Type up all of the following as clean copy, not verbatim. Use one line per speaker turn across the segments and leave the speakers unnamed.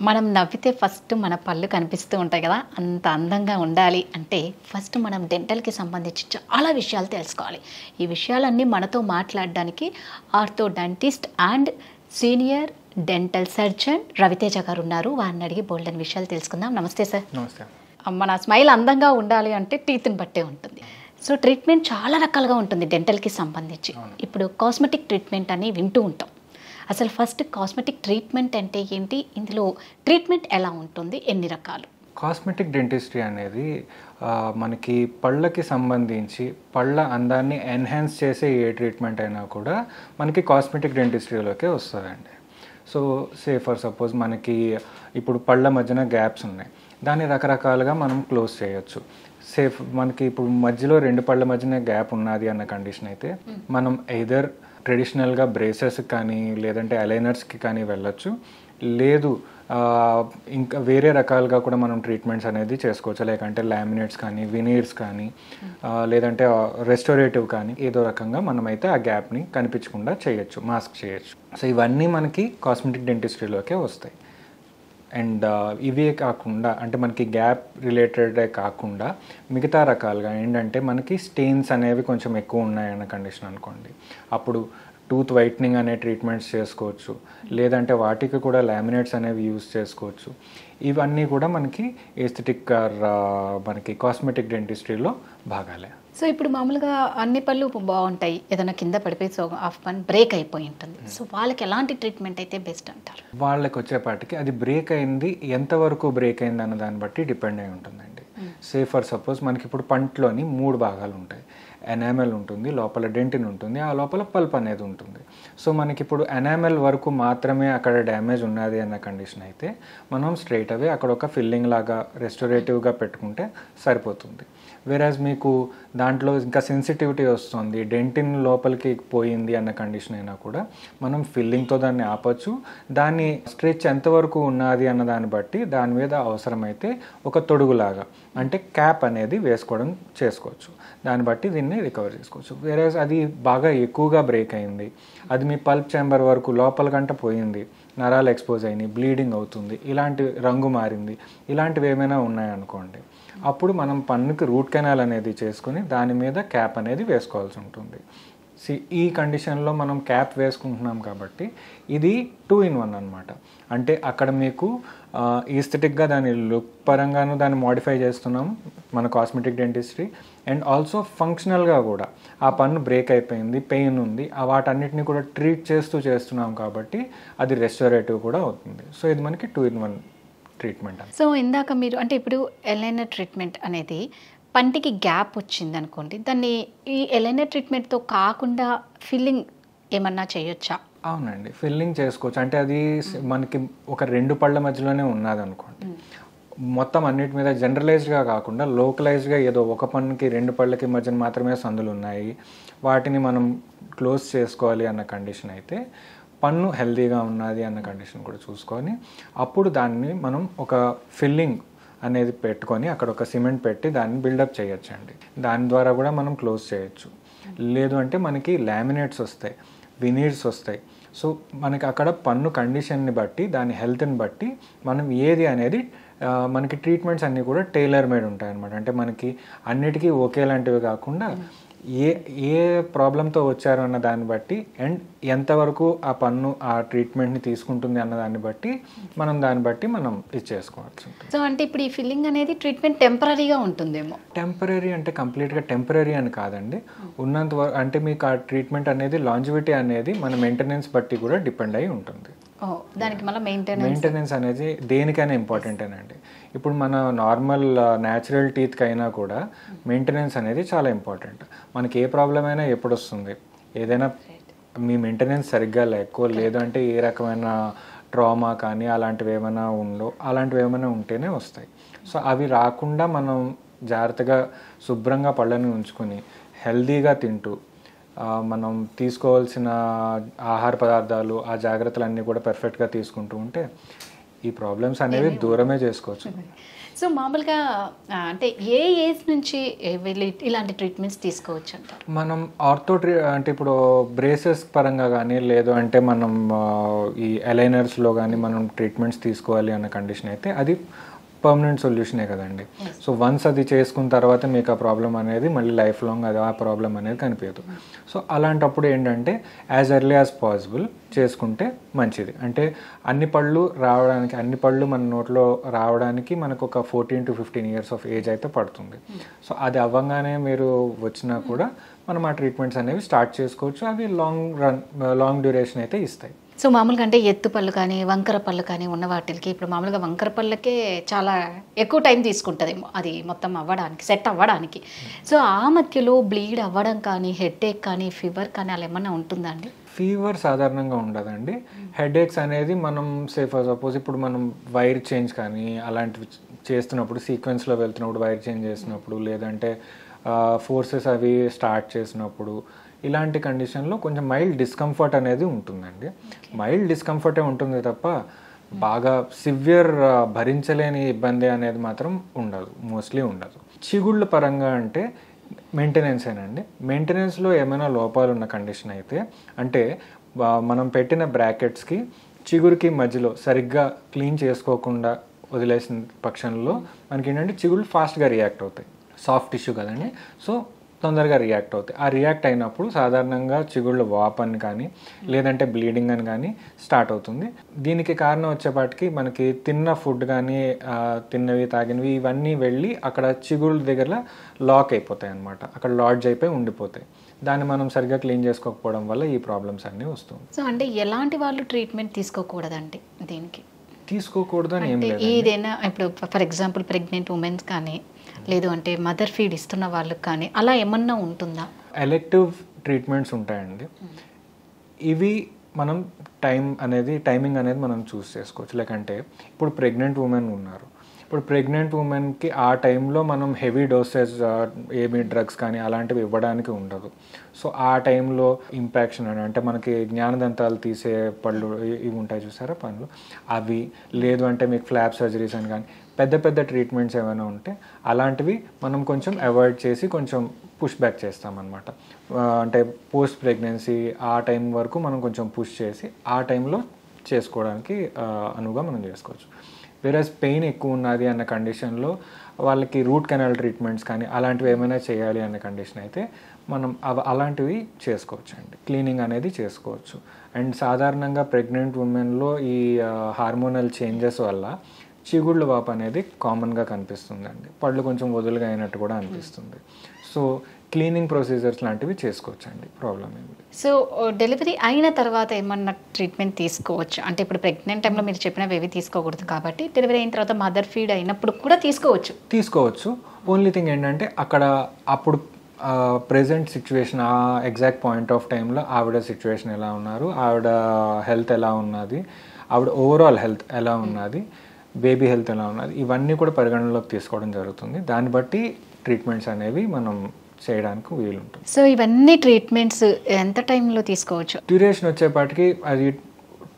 మనం నవ్వితే ఫస్ట్ మన పళ్ళు కనిపిస్తూ ఉంటాయి కదా! అంత అందంగా ఉండాలి అంటే ఫస్ట్ మనం డెంటల్‌కి సంబంధించి చాలా విషయాలు తెలుసుకోవాలి. ఈ విషయాలన్నీ మనతో మాట్లాడడానికి orthodontist and senior dental surgeon Raviteja గారు ఉన్నారు. వారిని అడిగి బోలెడన్ని విషయాలు తెలుసుకుందాం. నమస్తే సార్.
నమస్తే.
మన స్మైల్ అందంగా ఉండాలి అంటే టీత్‌ని బట్టే ఉంటుంది. సో ట్రీట్మెంట్ చాలా రకాలుగా ఉంటుంది డెంటల్‌కి సంబంధించి. ఇప్పుడు కాస్మెటిక్ ట్రీట్మెంట్ అని వింటూ ఉంటాం. అసలు ఫస్ట్ కాస్మెటిక్ ట్రీట్మెంట్ అంటే ఏంటి? ఇందులో ట్రీట్మెంట్ ఎలా ఉంటుంది? ఎన్ని రకాలు?
కాస్మెటిక్ డెంటిస్ట్రీ అనేది మనకి పళ్ళకి సంబంధించి పళ్ళ అందాన్ని ఎన్హాన్స్ చేసే ఏ ట్రీట్మెంట్ అయినా కూడా మనకి కాస్మెటిక్ డెంటిస్ట్రీలోకే వస్తుందండి. సో ఫర్ సపోజ్ మనకి ఇప్పుడు పళ్ళ మధ్యన గ్యాప్స్ ఉన్నాయి, దాన్ని రకరకాలుగా మనం క్లోజ్ చేయొచ్చు. మనకి ఇప్పుడు మధ్యలో రెండు పళ్ళ మధ్యన గ్యాప్ ఉన్నది అన్న కండిషన్ అయితే మనం ఎయిదర్ ట్రెడిషనల్గా బ్రేసెస్కి కానీ లేదంటే అలైనర్స్కి కానీ వెళ్ళొచ్చు. లేదు ఇంకా వేరే రకాలుగా కూడా మనం ట్రీట్మెంట్స్ అనేది చేసుకోవచ్చు. లేకంటే లామినేట్స్ కానీ వినీర్స్ కానీ లేదంటే రెస్టోరేటివ్ కానీ ఏదో రకంగా మనమైతే ఆ గ్యాప్ని కనిపించకుండా చేయొచ్చు, మాస్క్ చేయొచ్చు. సో ఇవన్నీ మనకి కాస్మెటిక్ డెంటిస్ట్రీలోకే వస్తాయి. అండ్ ఇవే కాకుండా అంటే మనకి గ్యాప్ రిలేటెడే కాకుండా మిగతా రకాలుగా ఏంటంటే మనకి స్టెయిన్స్ అనేవి కొంచెం ఎక్కువ ఉన్నాయన్న కండిషన్ అనుకోండి, అప్పుడు టూత్ వైట్నింగ్ అనే ట్రీట్మెంట్స్ చేసుకోవచ్చు. లేదంటే వాటికి కూడా లామినేట్స్ అనేవి యూజ్ చేసుకోవచ్చు. ఇవన్నీ కూడా మనకి ఎస్థెటిక్ మనకి కాస్మెటిక్ డెంటిస్ట్రీలో భాగాలే.
సో ఇప్పుడు మామూలుగా అన్ని పళ్ళు బాగుంటాయి, ఏదైనా కింద పడిపోయి సో హాఫ్ పన్ బ్రేక్ అయిపోయి ఉంటుంది. సో వాళ్ళకి ఎలాంటి ట్రీట్మెంట్ అయితే బెస్ట్ అంటారు?
వాళ్ళకి వచ్చేపాటికి అది బ్రేక్ అయింది, ఎంతవరకు బ్రేక్ అయింది అన్న దాన్ని బట్టి డిపెండ్ అయి ఉంటుందండి. ఫర్ సపోజ్ మనకి ఇప్పుడు పంటలోని 3 భాగాలు ఉంటాయి. ఎనామెల్ ఉంటుంది, లోపల డెంటిన్ ఉంటుంది, ఆ లోపల పల్ప్ అనేది ఉంటుంది. సో మనకి ఇప్పుడు ఎనామెల్ వరకు మాత్రమే అక్కడ డ్యామేజ్ ఉన్నది అన్న కండిషన్ అయితే మనం స్ట్రైట్ అవే అక్కడ ఒక ఫిల్లింగ్ లాగా రెస్టోరేటివ్గా పెట్టుకుంటే సరిపోతుంది. వేరాజ్ మీకు దాంట్లో ఇంకా సెన్సిటివిటీ వస్తుంది, డెంటిన్ లోపలికి పోయింది అన్న కండిషన్ అయినా కూడా మనం ఫిల్లింగ్తో దాన్ని ఆపచ్చు. దాన్ని స్ట్రెచ్ ఎంతవరకు ఉన్నది అన్న దాన్ని బట్టి దాని మీద అవసరమైతే ఒక తొడుగులాగా అంటే క్యాప్ అనేది వేసుకోవడం చేసుకోవచ్చు. దాన్ని బట్టి దీన్ని రికవర్ చేసుకోవచ్చు. వేరేజ్ అది బాగా ఎక్కువగా బ్రేక్ అయింది, అది మీ పల్ప్ ఛాంబర్ వరకు లోపల గంట పోయింది, నరాలు ఎక్స్పోజ్ అయినాయి, బ్లీడింగ్ అవుతుంది, ఇలాంటి రంగు మారింది, ఇలాంటివి ఏమైనా ఉన్నాయనుకోండి, అప్పుడు మనం పన్నుకి రూట్ కెనాల్ అనేది చేసుకుని దాని మీద క్యాప్ అనేది వేసుకోవాల్సి ఉంటుంది. ఈ కండిషన్లో మనం క్యాప్ వేసుకుంటున్నాం కాబట్టి ఇది 2-in-1 అనమాట. అంటే అక్కడ మీకు ఈస్థెటిక్గా దాని లుక్ పరంగాను దాన్ని మోడిఫై చేస్తున్నాము మన కాస్మెటిక్ డెంటిస్ట్రీ, అండ్ ఆల్సో ఫంక్షనల్గా కూడా ఆ పన్ను బ్రేక్ అయిపోయింది, పెయిన్ ఉంది, వాటన్నిటిని కూడా ట్రీట్ చేస్తున్నాం కాబట్టి అది రెస్టోరేటివ్ కూడా అవుతుంది. సో ఇది మనకి 2-in-1 ట్రీట్మెంట్.
సో ఇందాక మీరు అంటే ఇప్పుడు ఎలైనర్ ట్రీట్మెంట్ అనేది పంటికి గ్యాప్ వచ్చింది అనుకోండి, దాన్ని ఈ ఎలైనర్ ట్రీట్మెంట్తో కాకుండా ఫిల్లింగ్ ఏమన్నా చేయొచ్చా?
అవునండి, ఫిల్లింగ్ చేసుకోవచ్చు. అంటే అది మనకి ఒక 2 పళ్ళ మధ్యలోనే ఉన్నది అనుకోండి, మొత్తం అన్నిటి మీద జనరలైజ్డ్గా కాకుండా లోకలైజ్డ్గా ఏదో ఒక పన్నుకి 2 పళ్ళకి మధ్యన మాత్రమే సందులు ఉన్నాయి, వాటిని మనం క్లోజ్ చేసుకోవాలి అన్న కండిషన్ అయితే పన్ను హెల్తీగా ఉన్నది అన్న కండిషన్ కూడా చూసుకొని అప్పుడు దాన్ని మనం ఒక ఫిల్లింగ్ అనేది పెట్టుకొని అక్కడ ఒక సిమెంట్ పెట్టి దాన్ని బిల్డప్ చేయొచ్చండి. దాని ద్వారా కూడా మనం క్లోజ్ చేయొచ్చు. లేదు అంటే మనకి లామినేట్స్ వస్తాయి, వినీర్స్ వస్తాయి. సో మనకి అక్కడ పన్ను కండిషన్ని బట్టి దాని హెల్త్ని బట్టి మనం ఏది అనేది మనకి ట్రీట్మెంట్స్ అన్నీ కూడా టైలర్ మేడ్ ఉంటాయి అన్నమాట. అంటే మనకి అన్నిటికీ ఒకేలాంటివి కాకుండా ఏ ప్రాబ్లంతో వచ్చారు అన్న దాన్ని బట్టి అండ్ ఎంతవరకు ఆ పన్ను ఆ ట్రీట్మెంట్ని తీసుకుంటుంది అన్న దాన్ని బట్టి మనం ఇచ్చేసుకోవాల్సి ఉంటుంది.
సో అంటే ఇప్పుడు ఈ ఫిల్లింగ్ అనేది ట్రీట్మెంట్ టెంపరీగా ఉంటుందేమో?
టెంపరీ అంటే కంప్లీట్గా టెంపరీ అని కాదండి, ఉన్నంత వరకు అంటే మీకు ఆ ట్రీట్మెంట్ అనేది లాంజివిటీ అనేది మన మెయింటెనెన్స్ బట్టి కూడా డిపెండ్ అయి ఉంటుంది.
దానికి మళ్ళీ మెయింటెనెన్స్
అనేది దేనికైనా ఇంపార్టెంటేనండి. ఇప్పుడు మన నార్మల్ న్యాచురల్ టీత్కి అయినా కూడా మెయింటెనెన్స్ అనేది చాలా ఇంపార్టెంట్. మనకి ఏ ప్రాబ్లం అయినా ఎప్పుడు వస్తుంది, ఏదైనా మీ మెయింటెనెన్స్ సరిగ్గా లేదంటే ఏ రకమైన ట్రామా కానీ అలాంటివి ఏమైనా ఉంటేనే వస్తాయి. సో అవి రాకుండా మనం జాగ్రత్తగా శుభ్రంగా పళ్ళని ఉంచుకొని హెల్తీగా తింటూ మనం తీసుకోవాల్సిన ఆహార పదార్థాలు ఆ జాగ్రత్తలన్నీ కూడా పర్ఫెక్ట్గా తీసుకుంటూ ఉంటే ఈ ప్రాబ్లమ్స్ అనేవి దూరమే చేసుకోవచ్చు.
సో మామూలుగా అంటే ఏ ఏజ్ నుంచి వీళ్ళు ఇలాంటి ట్రీట్మెంట్స్ తీసుకోవచ్చు అంటారు?
మనం అంటే ఇప్పుడు బ్రేసెస్ పరంగా కానీ లేదు అంటే మనం ఈ అలైనర్స్లో కానీ మనం ట్రీట్మెంట్స్ తీసుకోవాలి అన్న కండిషన్ అయితే అది పర్మనెంట్ సొల్యూషనే కదండి. సో వన్స్ అది చేసుకున్న తర్వాత మీకు ఆ ప్రాబ్లం అనేది మళ్ళీ లైఫ్ లాంగ్ అది ఆ ప్రాబ్లం అనేది కనిపించదు. సో అలాంటప్పుడు ఏంటంటే యాజ్ ఎర్లీ యాజ్ పాసిబుల్ చేసుకుంటే మంచిది. అంటే అన్ని పళ్ళు మన నోట్లో రావడానికి మనకు ఒక 14 to 15 years ఆఫ్ ఏజ్ అయితే పడుతుంది. సో అది అవ్వగానే మీరు వచ్చినా కూడా మనం ఆ ట్రీట్మెంట్స్ అనేవి స్టార్ట్ చేసుకోవచ్చు. అవి లాంగ్ డ్యూరేషన్ అయితే ఇస్తాయి.
సో మామూలుగా అంటే ఎత్తు పళ్ళు కానీ వంకర పళ్ళు కానీ ఉన్న వాటికి ఇప్పుడు మామూలుగా వంకర పళ్ళకే చాలా ఎక్కువ టైం తీసుకుంటుంది అది మొత్తం అవ్వడానికి, సెట్ అవ్వడానికి. సో ఆ మధ్యలో బ్లీడ్ అవ్వడం కానీ, హెడేక్ కానీ, ఫీవర్ కానీ అలా ఏమన్నా ఉంటుందా అండి?
ఫీవర్ సాధారణంగా ఉండదండి. హెడేక్స్ అనేది మనం సపోజ్ ఇప్పుడు మనం వైర్ చేంజ్ కానీ అలాంటివి చేస్తున్నప్పుడు, సీక్వెన్స్లో వెళ్తున్నప్పుడు వైర్ చేంజ్ చేసినప్పుడు, లేదంటే ఫోర్సెస్ అవి స్టార్ట్ చేసినప్పుడు, ఇలాంటి కండిషన్లో కొంచెం మైల్డ్ డిస్కంఫర్ట్ అనేది ఉంటుందండి. మైల్డ్ డిస్కంఫర్టే ఉంటుంది తప్ప బాగా సివియర్ భరించలేని ఇబ్బంది అనేది మాత్రం ఉండదు, మోస్ట్లీ ఉండదు. చిగుళ్ళ పరంగా అంటే మెయింటెనెన్సేనండి. మెయింటెనెన్స్లో ఏమైనా లోపాలు ఉన్న కండిషన్ అయితే, అంటే మనం పెట్టిన బ్రాకెట్స్కి చిగురుకి మధ్యలో సరిగ్గా క్లీన్ చేసుకోకుండా వదిలేసిన పక్షంలో మనకి ఏంటంటే చిగుళ్ళు ఫాస్ట్గా రియాక్ట్ అవుతాయి. సాఫ్ట్ టిష్యూ కదండి, సో తొందరగా రియాక్ట్ అవుతాయి. ఆ రియాక్ట్ అయినప్పుడు సాధారణంగా చిగుళ్ళ వాప్ అని కానీ లేదంటే బ్లీడింగ్ అని కానీ స్టార్ట్ అవుతుంది. దీనికి కారణం వచ్చేపాటికి మనకి తిన్న ఫుడ్ కానీ తిన్నవి తాగినవి ఇవన్నీ వెళ్ళి అక్కడ చిగుళ్ళ దగ్గర లాక్ అయిపోతాయి అన్నమాట. అక్కడ లాడ్జ్ అయిపోయి ఉండిపోతాయి. దాన్ని మనం సరిగ్గా క్లీన్ చేసుకోకపోవడం వల్ల ఈ ప్రాబ్లమ్స్ అన్నీ వస్తుంది.
సో అంటే ఎలాంటి వాళ్ళు ట్రీట్మెంట్ తీసుకోకూడదండి దీనికి?
తీసుకోకూడదు అని ఏం లేదు.
ఏదైనా ఇప్పుడు ఫర్ ఎగ్జాంపుల్ ప్రెగ్నెంట్ ఉమెన్స్ కానీ లేదు అంటే మదర్ ఫీడ్ ఇస్తున్న వాళ్ళకి కానీ అలా ఏమన్నా ఉంటుందా?
ఎలెక్టివ్ ట్రీట్మెంట్స్ ఉంటాయండి. ఇవి మనం టైమింగ్ అనేది మనం చూస్ చేసుకోవచ్చు. లేకంటే ఇప్పుడు ప్రెగ్నెంట్ ఉమెన్ ఉన్నారు. ఇప్పుడు ప్రెగ్నెంట్ ఉమెన్కి ఆ టైంలో మనం హెవీ డోసేజ్ ఏమీ డ్రగ్స్ కానీ అలాంటివి ఇవ్వడానికి ఉండదు. సో ఆ టైంలో ఇంపాక్షన్ అని అంటే మనకి జ్ఞానదంతాలు తీసే పళ్ళు ఇవి ఉంటాయి చూసారా పనులు, అవి లేదు అంటే మీకు ఫ్లాప్ సర్జరీస్ అని కానీ పెద్ద పెద్ద ట్రీట్మెంట్స్ ఏమైనా ఉంటే అలాంటివి మనం కొంచెం అవాయిడ్ చేసి కొంచెం పుష్ బ్యాక్ చేస్తామన్నమాట. అంటే పోస్ట్ ప్రెగ్నెన్సీ ఆ టైం వరకు మనం కొంచెం పుష్ చేసి ఆ టైంలో చేసుకోవడానికి అనువుగా మనం చేసుకోవచ్చు. వేరేస్ పెయిన్ ఎక్కువ ఉన్నది అన్న కండిషన్లో వాళ్ళకి రూట్ కెనాల్ ట్రీట్మెంట్స్ కానీ అలాంటివి ఏమైనా చేయాలి అన్న కండిషన్ అయితే మనం అలాంటివి చేసుకోవచ్చు అండి. క్లీనింగ్ అనేది చేసుకోవచ్చు. అండ్ సాధారణంగా ప్రెగ్నెంట్ ఉమెన్లో ఈ హార్మోనల్ చేంజెస్ వల్ల చిగుళ్ళ వాపు అనేది కామన్గా కనిపిస్తుందండి. పళ్ళు కొంచెం వదులుగా అయినట్టు కూడా అనిపిస్తుంది. సో క్లీనింగ్ ప్రొసీజర్స్ లాంటివి చేసుకోవచ్చండి, ప్రాబ్లం ఏమి.
సో డెలివరీ అయిన తర్వాత ఏమన్నా ట్రీట్మెంట్ తీసుకోవచ్చు అంటే ఇప్పుడు ప్రెగ్నెంట్ టైంలో మీరు చెప్పినవి ఏవి తీసుకోకూడదు కాబట్టి డెలివరీ అయిన తర్వాత మదర్ ఫీడ్ అయినప్పుడు కూడా తీసుకోవచ్చు. ఓన్లీ థింగ్ ఏంటంటే అప్పుడు ప్రెజెంట్ సిచ్యువేషన్ ఆ ఎగ్జాక్ట్ పాయింట్ ఆఫ్ టైంలో ఆవిడ సిచ్యువేషన్ ఎలా ఉన్నారు, ఆవిడ హెల్త్ ఎలా ఉన్నది, ఆవిడ ఓవరాల్ హెల్త్ ఎలా ఉన్నది, బేబీ హెల్త్ ఎలా ఉన్నది, ఇవన్నీ కూడా పరిగణనలోకి తీసుకోవడం జరుగుతుంది. దాన్ని బట్టి ట్రీట్మెంట్స్ అనేవి మనం చేయడానికి వీలుంటుంది. సో ఇవన్నీ ట్రీట్మెంట్స్ ఎంత టైంలో తీసుకోవచ్చు?
డ్యూరేషన్ వచ్చేపాటికి అది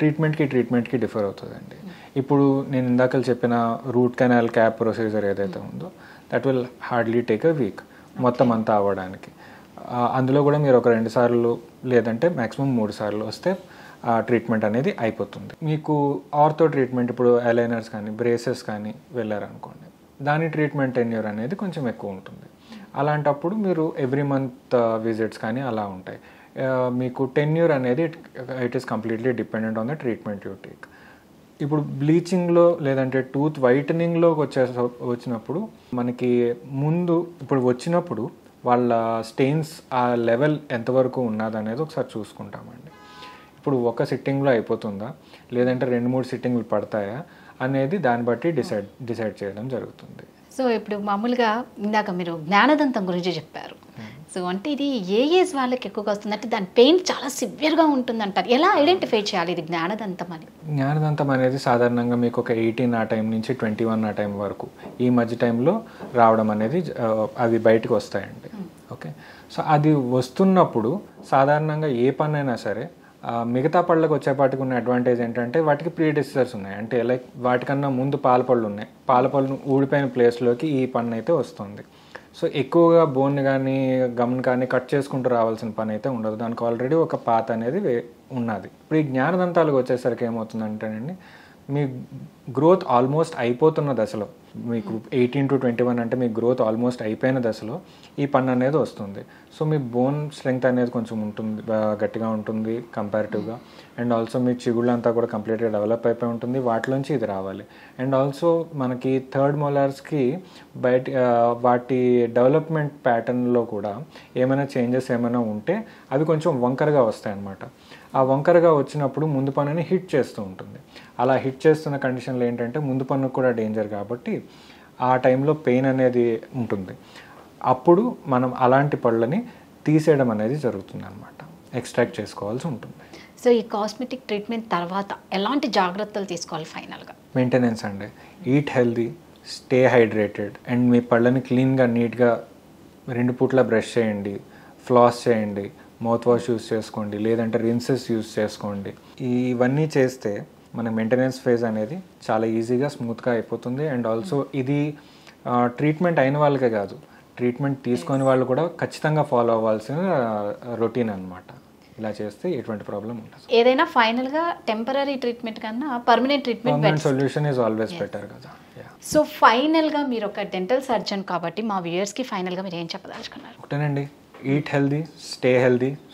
ట్రీట్మెంట్కి డిఫర్ అవుతుందండి. ఇప్పుడు నేను ఇందాక చెప్పిన రూట్ కెనాల్ క్యాప్ ప్రొసీజర్ ఏదైతే ఉందో that will hardly take a week మొత్తం అంతా అవ్వడానికి. అందులో కూడా మీరు ఒక 2 సార్లు లేదంటే మ్యాక్సిమం 3 సార్లు వస్తే ట్రీట్మెంట్ అనేది అయిపోతుంది. మీకు ఆర్థో ట్రీట్మెంట్ ఇప్పుడు అలైనర్స్ కానీ బ్రేసెస్ కానీ వెళ్ళారనుకోండి, దాని ట్రీట్మెంట్ టెన్యూర్ అనేది కొంచెం ఎక్కువ ఉంటుంది. అలాంటప్పుడు మీరు ఎవ్రీ మంత్ విజిట్స్ కానీ అలా ఉంటాయి. మీకు టెన్యూర్ అనేది it is completely dependent on the treatment you take. ఇప్పుడు బ్లీచింగ్లో లేదంటే టూత్ వైటనింగ్లో వచ్చినప్పుడు మనకి ముందు ఇప్పుడు వచ్చినప్పుడు వాళ్ళ స్టెయిన్స్ ఆ లెవెల్ ఎంతవరకు ఉన్నది అనేది ఒకసారి చూసుకుంటామండి. ఇప్పుడు ఒక సిట్టింగ్లో అయిపోతుందా లేదంటే 2-3 సిట్టింగ్లు పడతాయా అనేది దాన్ని బట్టి డిసైడ్ చేయడం జరుగుతుంది.
సో ఇప్పుడు మామూలుగా ఇందాక మీరు జ్ఞానదంతం గురించి చెప్పారు. సో అంటే ఇది ఏ ఏజ్ వాళ్ళకి ఎక్కువగా వస్తుంది అంటే దాని పెయిన్ చాలా సివియర్గా ఉంటుంది అంటారు. ఎలా ఐడెంటిఫై చేయాలి ఇది జ్ఞానదంతం అని?
జ్ఞానదంతం అనేది సాధారణంగా మీకు ఒక 18 ఆ టైం నుంచి 21 ఆ టైం వరకు ఈ మధ్య టైంలో రావడం అనేది అవి బయటకు వస్తాయండి. ఓకే, సో అది వస్తున్నప్పుడు సాధారణంగా ఏ పనైనా సరే మిగతా పళ్ళకు వచ్చేపాటికి ఉన్న అడ్వాంటేజ్ ఏంటంటే వాటికి ప్రీడిసెసర్స్ ఉన్నాయి. అంటే లైక్ వాటికన్నా ముందు పాల పళ్ళు ఉన్నాయి. పాల పళ్ళు ఊడిపోయిన ప్లేస్లోకి ఈ పన్ను అయితే వస్తుంది. సో ఎక్కువగా బోన్ కానీ గమ్ని కానీ కట్ చేసుకుంటూ రావాల్సిన పని అయితే ఉండదు. దానికి ఆల్రెడీ ఒక పాత అనేది ఉన్నది. ఇప్పుడు ఈ జ్ఞానదంతాలకు వచ్చేసరికి ఏమవుతుందంటేనండి, మీ గ్రోత్ ఆల్మోస్ట్ అయిపోతున్న దశలో, మీకు 18 to 21 అంటే మీ గ్రోత్ ఆల్మోస్ట్ అయిపోయిన దశలో ఈ పన్ను అనేది వస్తుంది. సో మీ బోన్ స్ట్రెంగ్త్ అనేది కొంచెం ఉంటుంది, గట్టిగా ఉంటుంది కంపారిటివ్గా. అండ్ ఆల్సో మీ చిగుళ్ళంతా కూడా కంప్లీట్గా డెవలప్ అయిపోయి ఉంటుంది. వాటిలోంచి ఇది రావాలి. అండ్ ఆల్సో మనకి థర్డ్ మోలార్స్కి వాటి డెవలప్మెంట్ ప్యాటర్న్లో కూడా ఏమైనా చేంజెస్ ఏమైనా ఉంటే అవి కొంచెం వంకరగా వస్తాయి అన్నమాట. ఆ వంకరగా వచ్చినప్పుడు ముందు పన్నుని హిట్ చేస్తూ ఉంటుంది. అలా హిట్ చేస్తున్న కండిషన్లో ఏంటంటే ముందు పన్నుకు కూడా డేంజర్ కాబట్టి ఆ టైంలో పెయిన్ అనేది ఉంటుంది. అప్పుడు మనం అలాంటి పళ్ళని తీసేయడం అనేది జరుగుతుంది అనమాట. ఎక్స్ట్రాక్ట్ చేసుకోవాల్సి ఉంటుంది.
సో ఈ కాస్మెటిక్ ట్రీట్మెంట్ తర్వాత ఎలాంటి జాగ్రత్తలు తీసుకోవాలి ఫైనల్గా?
మెయింటెనెన్స్ అండి. Eat healthy, stay hydrated, and మీ పళ్ళని క్లీన్గా నీట్గా 2 పూట్ల బ్రష్ చేయండి, ఫ్లాస్ చేయండి, మౌత్ వాష్ యూస్ చేసుకోండి, లేదంటే రిన్సెస్ యూస్ చేసుకోండి. ఇవన్నీ చేస్తే మన మెయింటెనెన్స్ ఫేజ్ అనేది చాలా ఈజీగా స్మూత్గా అయిపోతుంది. అండ్ ఆల్సో ఇది ట్రీట్మెంట్ అయిన వాళ్ళకే కాదు, ట్రీట్మెంట్ తీసుకొని వాళ్ళు కూడా ఖచ్చితంగా ఫాలో అవ్వాల్సిన రొటీన్ అనమాట. ఇలా చేస్తే ఎటువంటి ప్రాబ్లం ఉండదు.
ఏదైనా ఫైనల్గా టెంపరీ ట్రీట్మెంట్ కన్నా permanent treatment
solution is always better కదా.
సో ఫైనల్గా మీరు ఒక డెంటల్ సర్జన్ కాబట్టి మా వ్యూయర్స్కి ఫైనల్గా మీరు ఏం చెప్పదలుచుకున్నారు?
ఒకటేనండి, eat healthy,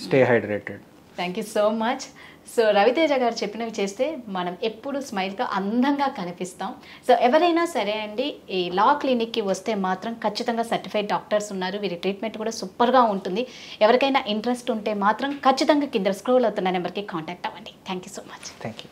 stay hydrated.
Thank you so much. So Raviteja గారు చెప్పినవి చేస్తే మనం ఎప్పుడు స్మైల్గా అందంగా కనిపిస్తాం. సో ఎవరైనా సరే అండి, ఈ లా క్లినిక్కి వస్తే మాత్రం ఖచ్చితంగా సర్టిఫైడ్ డాక్టర్స్ ఉన్నారు. వీరి ట్రీట్మెంట్ కూడా సూపర్గా ఉంటుంది. ఎవరికైనా ఇంట్రెస్ట్ ఉంటే మాత్రం ఖచ్చితంగా కింద స్క్రోల్ అవుతున్న నెంబర్కి కాంటాక్ట్ అవ్వండి. Thank you so much.
Thank you.